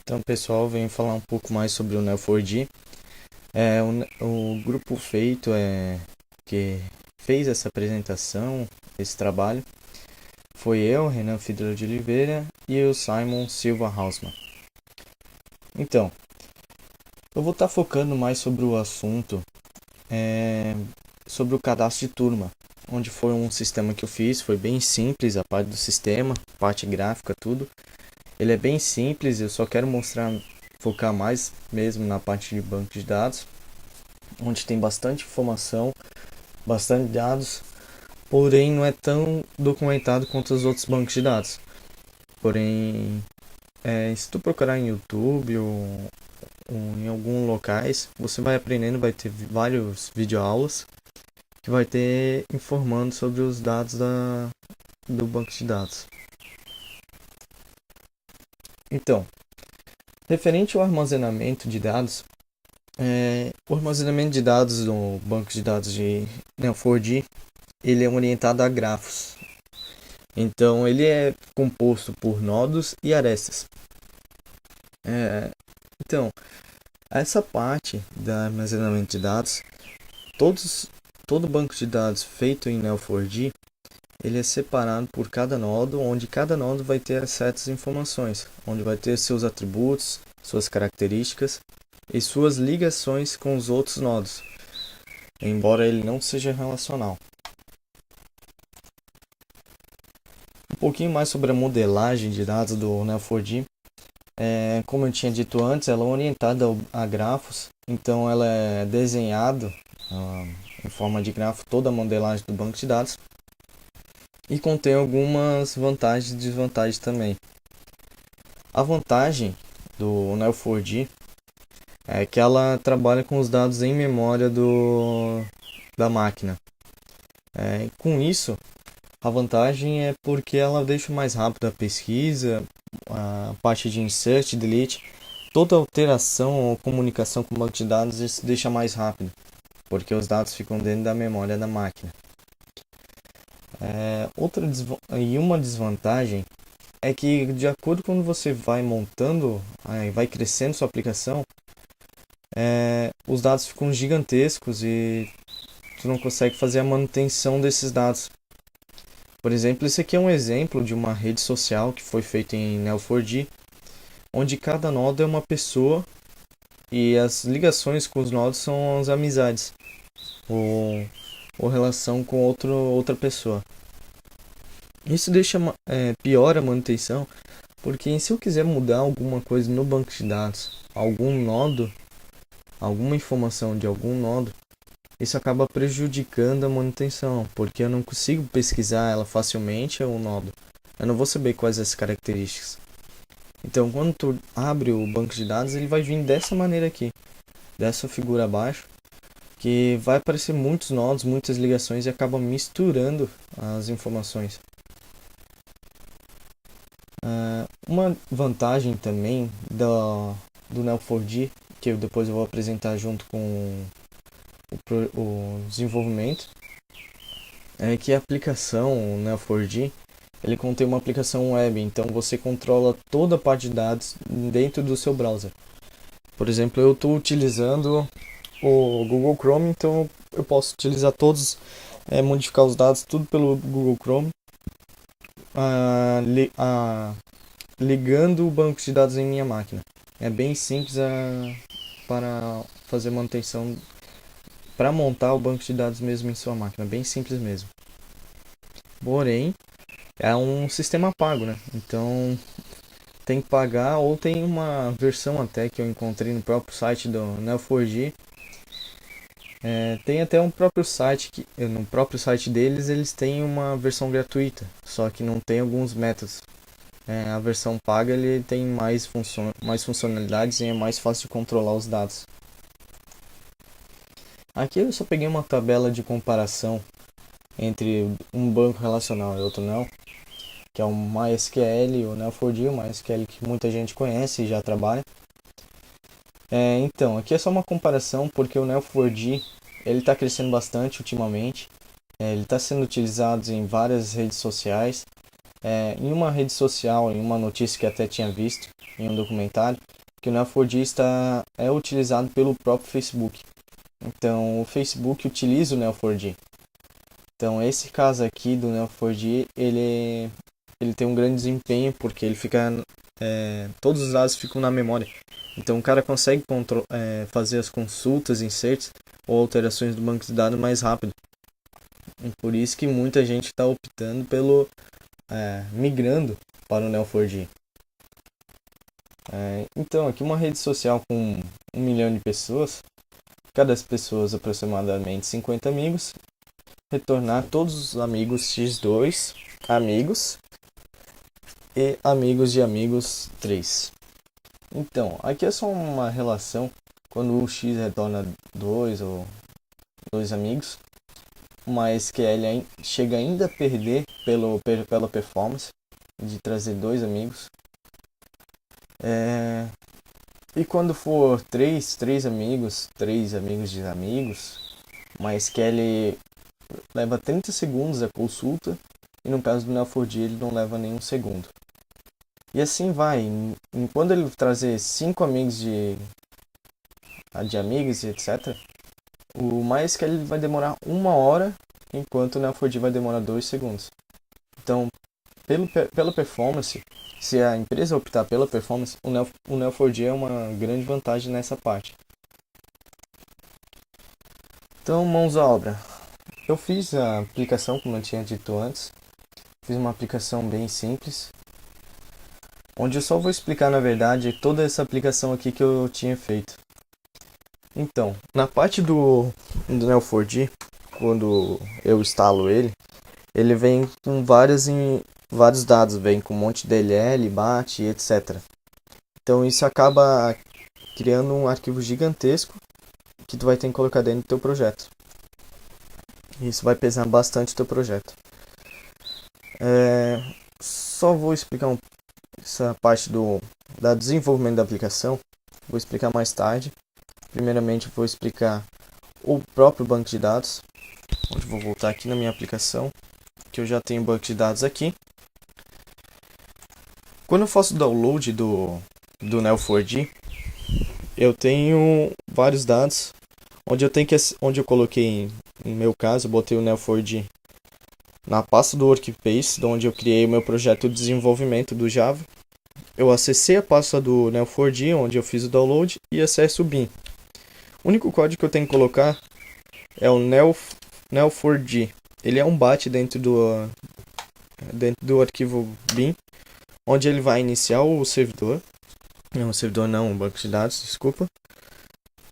Então, pessoal, venho falar um pouco mais sobre o Neo4j. O grupo feito que fez essa apresentação, esse trabalho, foi eu, Renan Fidel de Oliveira, e o Simon Silva Hausmann. Então, eu vou estar focando mais sobre o assunto, sobre o cadastro de turma, onde foi um sistema que eu fiz, foi bem simples a parte do sistema, parte gráfica, tudo. Ele é bem simples, eu só quero focar mais mesmo na parte de banco de dados, onde tem bastante informação, bastante dados, porém não é tão documentado quanto os outros bancos de dados. Porém, se tu procurar em YouTube ou em alguns locais, você vai aprendendo, vai ter vários videoaulas que vai ter informando sobre os dados do banco de dados. Então, referente ao armazenamento de dados, o armazenamento de dados no banco de dados de Neo4j, ele é orientado a grafos. Então, ele é composto por nodos e arestas. Então, essa parte do armazenamento de dados, todo banco de dados feito em Neo4j, ele é separado por cada nodo, onde cada nodo vai ter certas informações, onde vai ter seus atributos, suas características e suas ligações com os outros nodos, embora ele não seja relacional. Um pouquinho mais sobre a modelagem de dados do Neo4j. Como eu tinha dito antes, ela é orientada a grafos, então ela é desenhada em forma de grafo toda a modelagem do banco de dados e contém algumas vantagens e desvantagens também. A vantagem do Neo4j é que ela trabalha com os dados em memória da máquina. Com isso, a vantagem é porque ela deixa mais rápido a pesquisa, a parte de insert, delete, toda alteração ou comunicação com o banco de dados deixa mais rápido, porque os dados ficam dentro da memória da máquina. Uma desvantagem é que, de acordo com quando você vai montando, vai crescendo sua aplicação, os dados ficam gigantescos e tu não consegue fazer a manutenção desses dados. Por exemplo, esse aqui é um exemplo de uma rede social que foi feita em Neo4j, onde cada nodo é uma pessoa e as ligações com os nodos são as amizades ou relação com outra pessoa. Isso piora a manutenção, porque se eu quiser mudar alguma coisa no banco de dados, algum nodo, alguma informação de algum nodo, isso acaba prejudicando a manutenção, porque eu não consigo pesquisar ela facilmente o nodo. Eu não vou saber quais as características. Então, quando tu abre o banco de dados, ele vai vir dessa maneira aqui, dessa figura abaixo, que vai aparecer muitos nodos, muitas ligações e acaba misturando as informações. Uma vantagem também do Neo4j, que depois eu vou apresentar junto com o desenvolvimento, é que a aplicação Neo4j, ele contém uma aplicação web, então você controla toda a parte de dados dentro do seu browser. Por exemplo, eu estou utilizando o Google Chrome, então eu posso utilizar modificar os dados tudo pelo Google Chrome, ligando o banco de dados em minha máquina. É bem simples para fazer manutenção, para montar o banco de dados mesmo em sua máquina, bem simples mesmo. Porém, é um sistema pago, né? Então tem que pagar, ou tem uma versão até que eu encontrei no próprio site do Neo4j. Tem até um próprio site no próprio site deles eles têm uma versão gratuita, só que não tem alguns métodos. A versão paga ele tem mais funcionalidades e é mais fácil de controlar os dados. Aqui eu só peguei uma tabela de comparação entre um banco relacional e outro não, que é o MySQL e o Neo4j, o MySQL que muita gente conhece e já trabalha. Então, aqui é só uma comparação porque o Neo4j ele está crescendo bastante ultimamente. Ele está sendo utilizado em várias redes sociais. Em uma rede social, em uma notícia que até tinha visto em um documentário, que o Neo4j é utilizado pelo próprio Facebook. Então o Facebook utiliza o Neo4j. Então esse caso aqui do Neo4j, ele tem um grande desempenho porque ele fica, todos os dados ficam na memória. Então o cara consegue fazer as consultas, inserts ou alterações do banco de dados mais rápido. E por isso que muita gente está optando pelo migrando para o Neo4j. Então aqui uma rede social com 1 milhão de pessoas, cada pessoa aproximadamente 50 amigos, retornar todos os amigos x2 amigos e amigos de amigos 3. Então, aqui é só uma relação quando o x retorna 2 ou 2 amigos, mas que ele chega ainda a perder pela performance de trazer 2 amigos. E quando for 3 amigos de amigos, mas que ele leva 30 segundos a consulta, e no caso do Neo4j ele não leva nenhum segundo. E assim vai, quando ele trazer 5 amigos de amigos, etc., o mais que ele vai demorar 1 hora, enquanto o Neo4j vai demorar 2 segundos. Então, pela performance, se a empresa optar pela performance, o Neo4j é uma grande vantagem nessa parte. Então, mãos à obra. Eu fiz a aplicação, como eu tinha dito antes. Fiz uma aplicação bem simples, onde eu só vou explicar, na verdade, toda essa aplicação aqui que eu tinha feito. Então, na parte do Neo4j, quando eu instalo ele vem com vários dados, vem com um monte de DLL, BAT, etc. Então isso acaba criando um arquivo gigantesco que tu vai ter que colocar dentro do teu projeto. Isso vai pesar bastante o teu projeto. Só vou explicar essa parte do desenvolvimento da aplicação. Vou explicar mais tarde. Primeiramente vou explicar o próprio banco de dados, onde vou voltar aqui na minha aplicação, que eu já tenho o banco de dados aqui. Quando eu faço o download do Neo4j, eu tenho vários dados, onde eu coloquei, no meu caso, eu botei o Neo4j na pasta do Workspace, onde eu criei o meu projeto de desenvolvimento do Java. Eu acessei a pasta do Neo4j, onde eu fiz o download, e acesso o bin. O único código que eu tenho que colocar é o Neo4j. Ele é um BAT dentro do arquivo bin, onde ele vai iniciar o servidor. Não, o servidor não, o banco de dados, desculpa.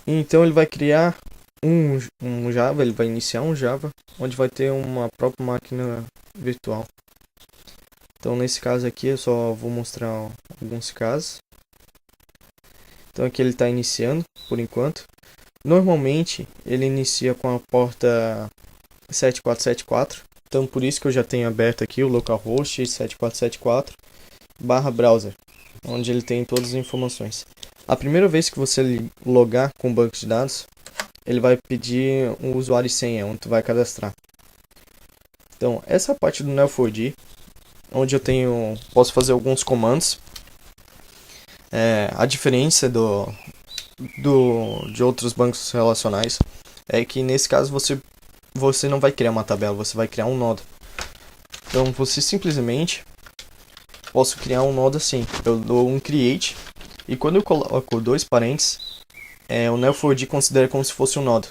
Então ele vai criar um Java, ele vai iniciar um Java, onde vai ter uma própria máquina virtual. Então nesse caso aqui eu só vou mostrar alguns casos. Então aqui ele está iniciando, por enquanto. Normalmente ele inicia com a porta 7474. Então por isso que eu já tenho aberto aqui o localhost 7474/browser, onde ele tem todas as informações. A primeira vez que você logar com o banco de dados, ele vai pedir um usuário e senha, onde tu vai cadastrar. Então essa parte do Neo4j, onde eu posso fazer alguns comandos. A diferença de outros bancos relacionais é que nesse caso você não vai criar uma tabela, você vai criar um nodo. Então você simplesmente posso criar um nodo assim. Eu dou um create e quando eu coloco 2 parênteses, o Neo4j considera como se fosse um nodo.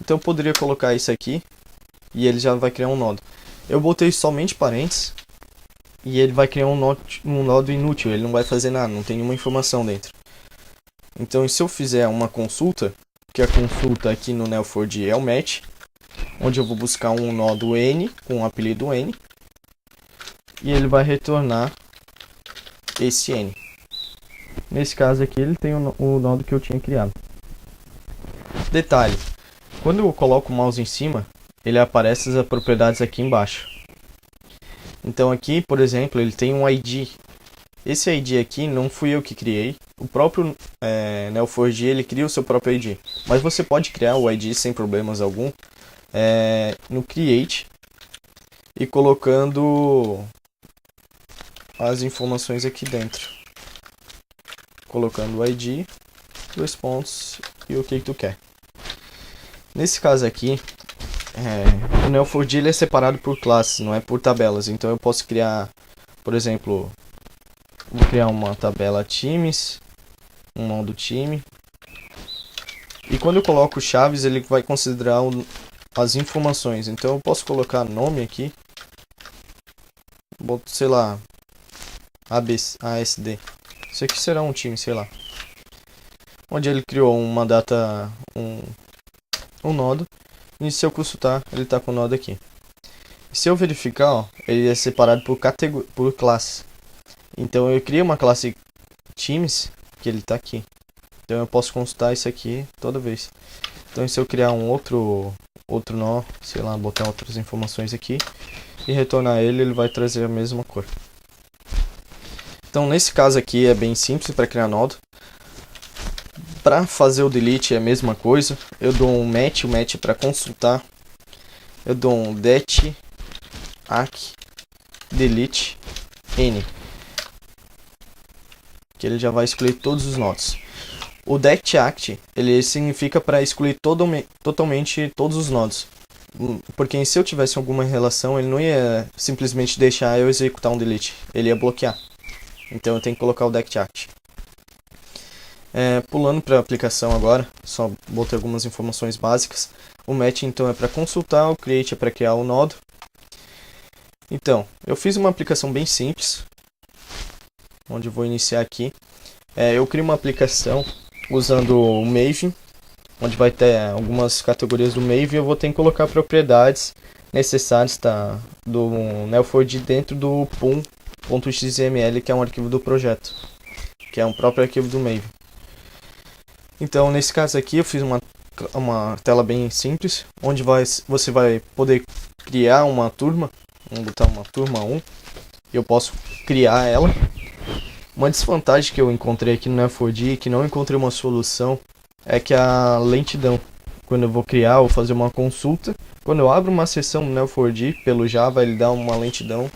Então eu poderia colocar isso aqui e ele já vai criar um nodo. Eu botei somente parênteses e ele vai criar um nodo inútil, ele não vai fazer nada, não tem nenhuma informação dentro. Então se eu fizer uma consulta, que a consulta aqui no Neo4j é o match, onde eu vou buscar um nodo n com o apelido n, e ele vai retornar esse n. Nesse caso aqui ele tem o nodo que eu tinha criado. Detalhe, quando eu coloco o mouse em cima, ele aparece as propriedades aqui embaixo. Então aqui, por exemplo, ele tem um ID. Esse ID aqui não fui eu que criei. O próprio Neo4j ele cria o seu próprio ID. Mas você pode criar o ID sem problemas algum no Create e colocando as informações aqui dentro. colocando o ID, 2 pontos e o que tu quer. Nesse caso aqui, o Neo4j ele é separado por classes, não é por tabelas. Então eu posso criar, por exemplo, vou criar uma tabela times, um modo time. E quando eu coloco chaves, ele vai considerar as informações. Então eu posso colocar nome aqui, boto, sei lá, ASD. Isso aqui será um time, sei lá. Onde ele criou uma data, um nodo. E se eu consultar, ele está com o nodo aqui. Se eu verificar, ó, ele é separado por classe. Então eu criei uma classe Teams, que ele está aqui. Então eu posso consultar isso aqui toda vez. Então se eu criar um outro nó, sei lá, botar outras informações aqui e retornar ele, ele vai trazer a mesma cor. Então nesse caso aqui é bem simples para criar nodo. Para fazer o delete é a mesma coisa. Eu dou um match, o match para consultar. Eu dou um det act delete n, que ele já vai excluir todos os nodos. O det act ele significa para excluir totalmente todos os nodos, porque se eu tivesse alguma relação, ele não ia simplesmente deixar eu executar um delete, ele ia bloquear. Então eu tenho que colocar o det act. Pulando para a aplicação agora, só botei algumas informações básicas. O match então é para consultar, o create é para criar o nodo. Então, eu fiz uma aplicação bem simples, onde eu vou iniciar aqui. Eu crio uma aplicação usando o Maven, onde vai ter algumas categorias do Maven. Eu vou ter que colocar propriedades necessárias do Neo4j dentro do pum.xml, que é um arquivo do projeto, que é um próprio arquivo do Maven. Então, nesse caso aqui, eu fiz uma tela bem simples, onde você vai poder criar uma turma. Vamos botar uma turma 1. Eu posso criar ela. Uma desvantagem que eu encontrei aqui no Neo4j, que não encontrei uma solução, é que a lentidão. Quando eu vou criar ou fazer uma consulta, quando eu abro uma sessão no Neo4j pelo Java, ele dá uma lentidão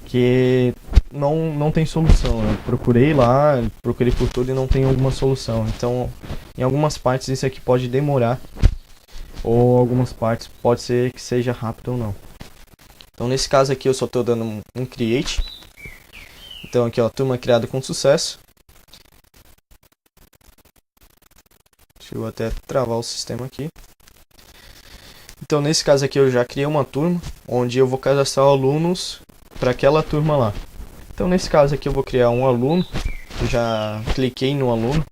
que não tem solução. Eu procurei lá, procurei por tudo e não tem alguma solução. Então, em algumas partes isso aqui pode demorar, ou algumas partes pode ser que seja rápido ou não. Então, nesse caso aqui eu só estou dando um create. Então aqui, ó, turma criada com sucesso. Deixa eu até travar o sistema aqui. Então nesse caso aqui eu já criei uma turma, onde eu vou cadastrar alunos para aquela turma lá. Então nesse caso aqui eu vou criar um aluno. Eu já cliquei no aluno.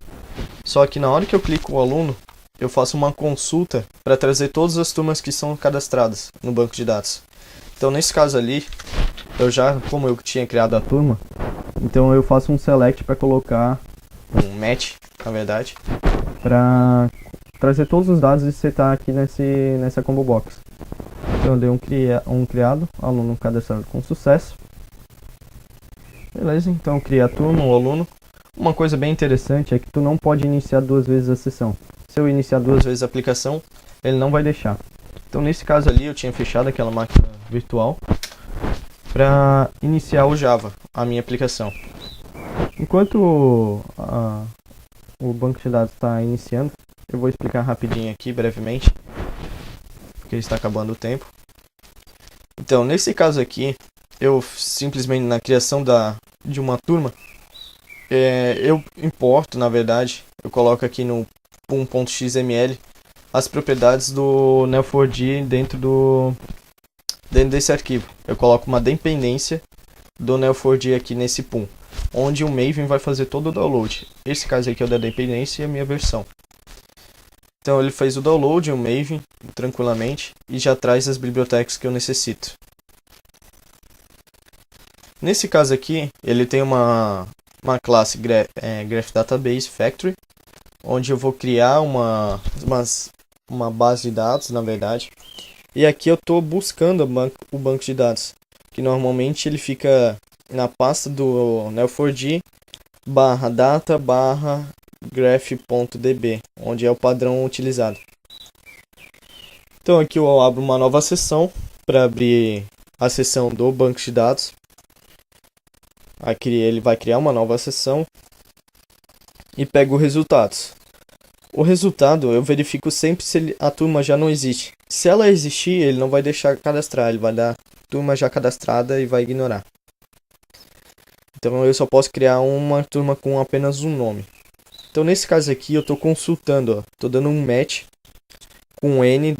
Só que na hora que eu clico no aluno, eu faço uma consulta para trazer todas as turmas que são cadastradas no banco de dados. Então nesse caso ali, como eu tinha criado a turma, então eu faço um select para colocar um match, na verdade, para trazer todos os dados e setar aqui nessa combo box. Então eu dei um criado, aluno cadastrado com sucesso. Beleza, então cria a turma, o aluno. Uma coisa bem interessante é que tu não pode iniciar 2 vezes a sessão. Se eu iniciar 2 vezes a aplicação, ele não vai deixar. Então nesse caso ali eu tinha fechado aquela máquina virtual para iniciar o Java, a minha aplicação. Enquanto o banco de dados está iniciando, eu vou explicar rapidinho aqui, brevemente, porque está acabando o tempo. Então, nesse caso aqui, eu simplesmente na criação de uma turma, eu importo, na verdade, eu coloco aqui no pum.xml as propriedades do Neo4j dentro desse arquivo. Eu coloco uma dependência do Neo4j aqui nesse pum, onde o Maven vai fazer todo o download. Esse caso aqui é o da dependência e a minha versão. Então ele fez o download, o Maven, tranquilamente, e já traz as bibliotecas que eu necessito. Nesse caso aqui, ele tem uma classe Graph Database Factory, onde eu vou criar uma base de dados, na verdade. E aqui eu estou buscando o banco de dados, que normalmente ele fica na pasta do Neo4j /data/graph.db, onde é o padrão utilizado. Então aqui eu abro uma nova seção para abrir a seção do banco de dados. Aqui ele vai criar uma nova seção. e pego resultados. O resultado eu verifico sempre se a turma já não existe. Se ela existir, ele não vai deixar cadastrar, ele vai dar turma já cadastrada e vai ignorar. Então eu só posso criar uma turma com apenas um nome. Então nesse caso aqui eu estou consultando, estou dando um match com n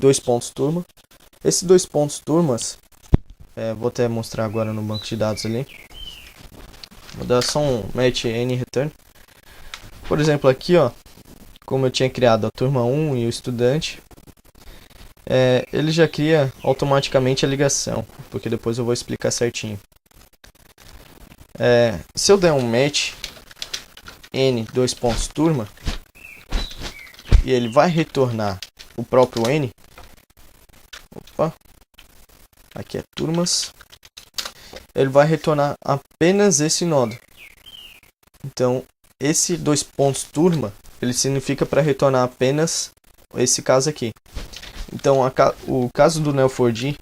turma. Esses 2 pontos turmas, vou até mostrar agora no banco de dados ali. Vou dar só um match n return. Por exemplo aqui, ó, como eu tinha criado a turma 1 e o estudante, ele já cria automaticamente a ligação, porque depois eu vou explicar certinho. Se eu der um match n turma e ele vai retornar o próprio n, opa, aqui é turmas, ele vai retornar apenas esse nodo. Então esse 2 pontos turma, ele significa para retornar apenas esse caso aqui. Então o caso do Neo4j,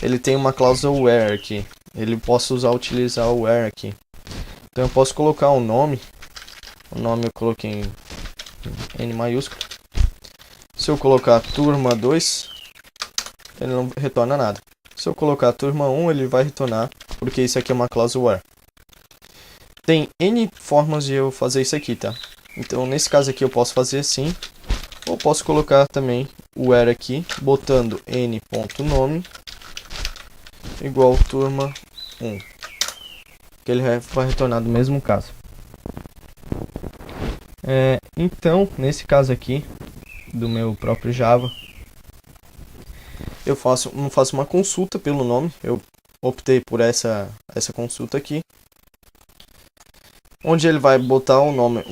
ele tem uma cláusula where aqui. Ele posso utilizar o where aqui. Então eu posso colocar um nome. O nome eu coloquei em N maiúsculo. Se eu colocar turma 2, ele não retorna nada. Se eu colocar turma 1, ele vai retornar, porque isso aqui é uma cláusula where. Tem N formas de eu fazer isso aqui, tá? Então nesse caso aqui eu posso fazer assim. Ou posso colocar também o where aqui, botando n.nome igual turma 1. Que ele vai retornar do mesmo caso. Então, nesse caso aqui, do meu próprio Java, eu faço uma consulta pelo nome. Eu optei por essa consulta aqui, onde ele vai botar o nome,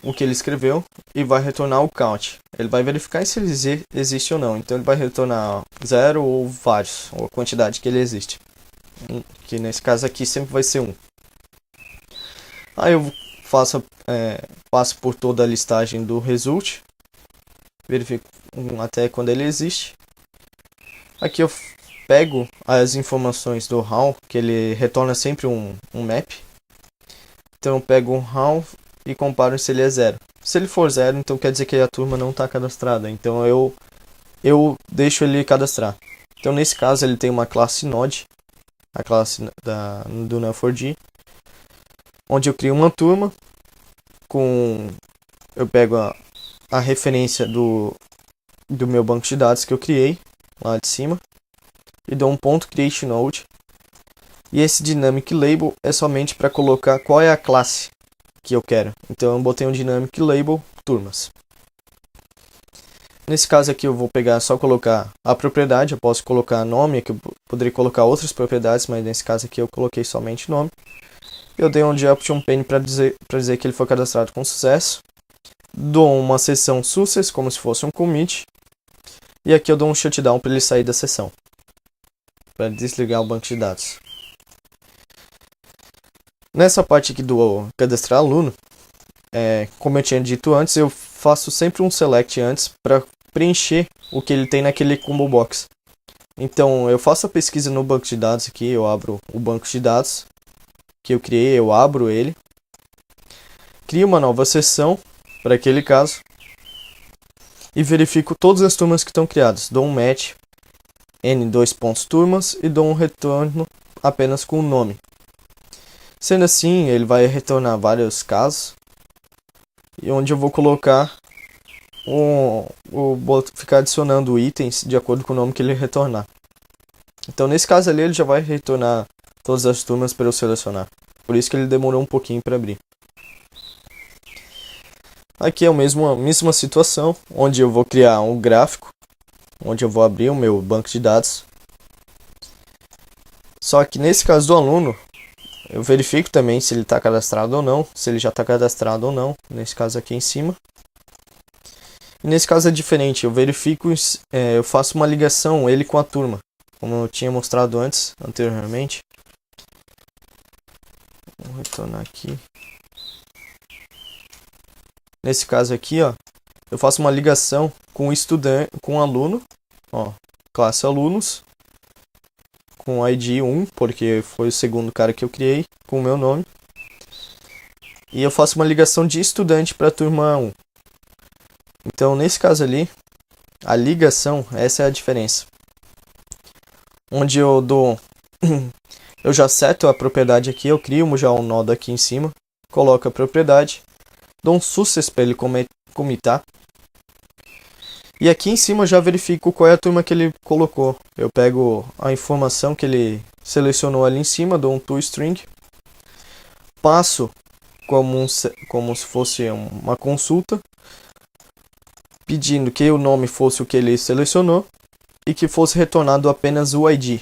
o que ele escreveu, e vai retornar o count. Ele vai verificar se ele existe ou não. Então ele vai retornar 0 ou vários, ou a quantidade que ele existe. Que nesse caso aqui sempre vai ser 1. Aí eu passo por toda a listagem do result, verifico até quando ele existe. Aqui eu pego as informações do how, que ele retorna sempre um map. Então eu pego um how e comparo se ele é 0. Se ele for 0, então quer dizer que a turma não está cadastrada. Então eu deixo ele cadastrar. Então nesse caso ele tem uma classe node, a classe do Neo4j, onde eu crio uma turma eu pego a referência do meu banco de dados que eu criei lá de cima e dou um ponto create node. E esse dynamic label é somente para colocar qual é a classe que eu quero. Então eu botei um dynamic label turmas. Nesse caso aqui eu vou só colocar a propriedade. Eu posso colocar nome, que eu poderia colocar outras propriedades, mas nesse caso aqui eu coloquei somente nome. Eu dei um option pane para dizer que ele foi cadastrado com sucesso. Dou uma sessão success, como se fosse um commit. E aqui eu dou um shutdown para ele sair da sessão, para desligar o banco de dados. Nessa parte aqui do cadastrar aluno, como eu tinha dito antes, eu faço sempre um select antes para preencher o que ele tem naquele combo box. Então eu faço a pesquisa no banco de dados aqui, eu abro o banco de dados que eu criei, eu abro ele, crio uma nova sessão para aquele caso e verifico todas as turmas que estão criadas. Dou um match n turmas e dou um retorno apenas com o nome. Sendo assim, ele vai retornar vários casos, e onde eu vou colocar ficar adicionando itens de acordo com o nome que ele retornar. Então nesse caso ali ele já vai retornar todas as turmas para eu selecionar. Por isso que ele demorou um pouquinho para abrir. Aqui é a mesma situação, onde eu vou criar um gráfico, onde eu vou abrir o meu banco de dados. Só que nesse caso do aluno, eu verifico também se ele está cadastrado ou não, se ele já está cadastrado ou não, nesse caso aqui em cima. E nesse caso é diferente, eu verifico, eu faço uma ligação ele com a turma, como eu tinha mostrado anteriormente. Vou retornar aqui. Nesse caso aqui, ó, eu faço uma ligação com o estudante, com o aluno, ó, classe alunos, com ID 1, porque foi o segundo cara que eu criei, com o meu nome. e eu faço uma ligação de estudante para a turma 1. Então, nesse caso ali, a ligação, essa é a diferença. Onde eu dou... eu já seto a propriedade aqui, eu crio já um nodo aqui em cima, coloco a propriedade, dou um success para ele comitar. E aqui em cima eu já verifico qual é a turma que ele colocou. Eu pego a informação que ele selecionou ali em cima, dou um toString, passo como se fosse uma consulta, pedindo que o nome fosse o que ele selecionou e que fosse retornado apenas o ID.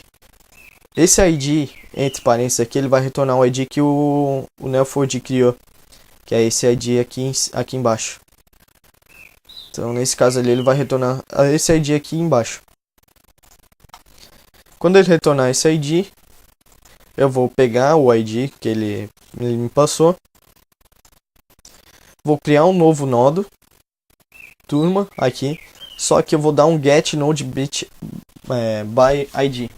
Esse ID, entre parênteses aqui, ele vai retornar o ID que o Neo4j criou, que é esse ID aqui embaixo. Então, nesse caso ali, ele vai retornar esse ID aqui embaixo. Quando ele retornar esse ID, eu vou pegar o ID que ele me passou, vou criar um novo nodo, turma, aqui, só que eu vou dar um get node bit by ID,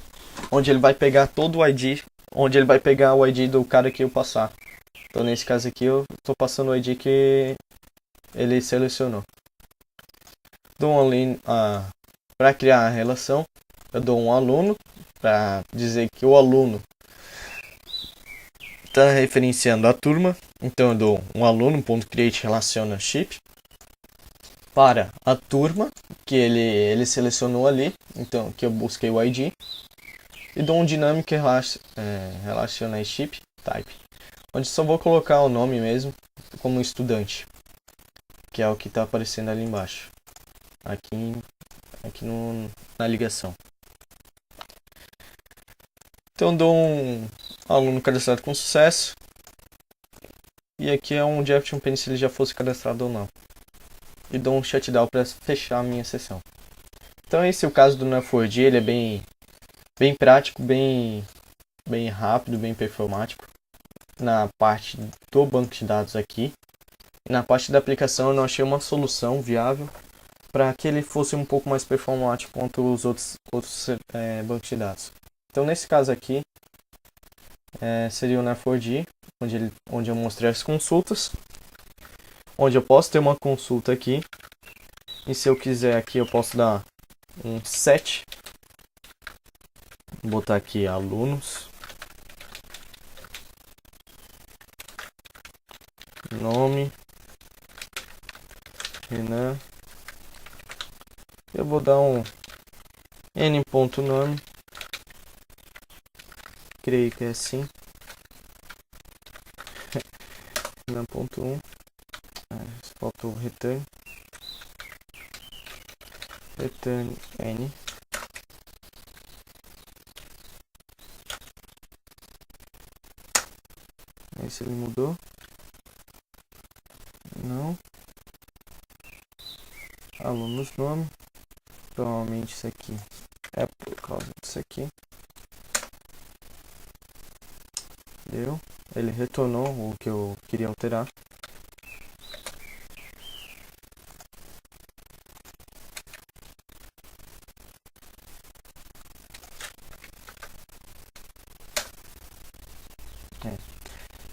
onde ele vai pegar todo o ID, onde ele vai pegar o ID do cara que eu passar. Então, nesse caso aqui, eu estou passando o ID que ele selecionou. Dou um aluno para criar a relação, eu dou um aluno para dizer que o aluno está referenciando a turma. Então eu dou um aluno.create relationship para a turma que ele selecionou ali, então que eu busquei o ID, e dou um dynamic relationship type, onde só vou colocar o nome mesmo como estudante, que é o que está aparecendo ali embaixo. Aqui na ligação. Então dou um aluno cadastrado com sucesso. E aqui é onde o Jefferson se ele já fosse cadastrado ou não. E dou um shutdown para fechar a minha sessão. Então esse é o caso do Neo4j, ele é bem prático, bem rápido, bem performático. Na parte do banco de dados aqui. E na parte da aplicação eu não achei uma solução viável para que ele fosse um pouco mais performático quanto os outros bancos de dados. Então, nesse caso aqui, seria o Neo4j, onde eu mostrei as consultas, onde eu posso ter uma consulta aqui, e se eu quiser aqui eu posso dar um set, vou botar aqui alunos, nome, Renan. Eu vou dar um n.nome, creio que é assim, Renan.1, falta o return n. Aí se ele mudou, não, alunos nome. Provavelmente isso aqui é por causa disso aqui. Deu. Ele retornou o que eu queria alterar.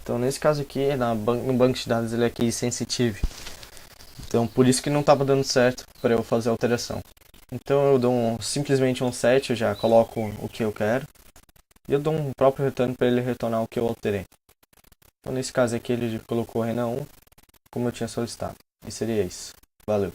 Então nesse caso aqui, no banco de dados ele é case sensitive. Então por isso que não estava dando certo para eu fazer a alteração. Então eu dou simplesmente um set, eu já coloco o que eu quero. E eu dou um próprio retorno para ele retornar o que eu alterei. Então nesse caso aqui ele colocou Renan 1, como eu tinha solicitado. E seria isso. Valeu.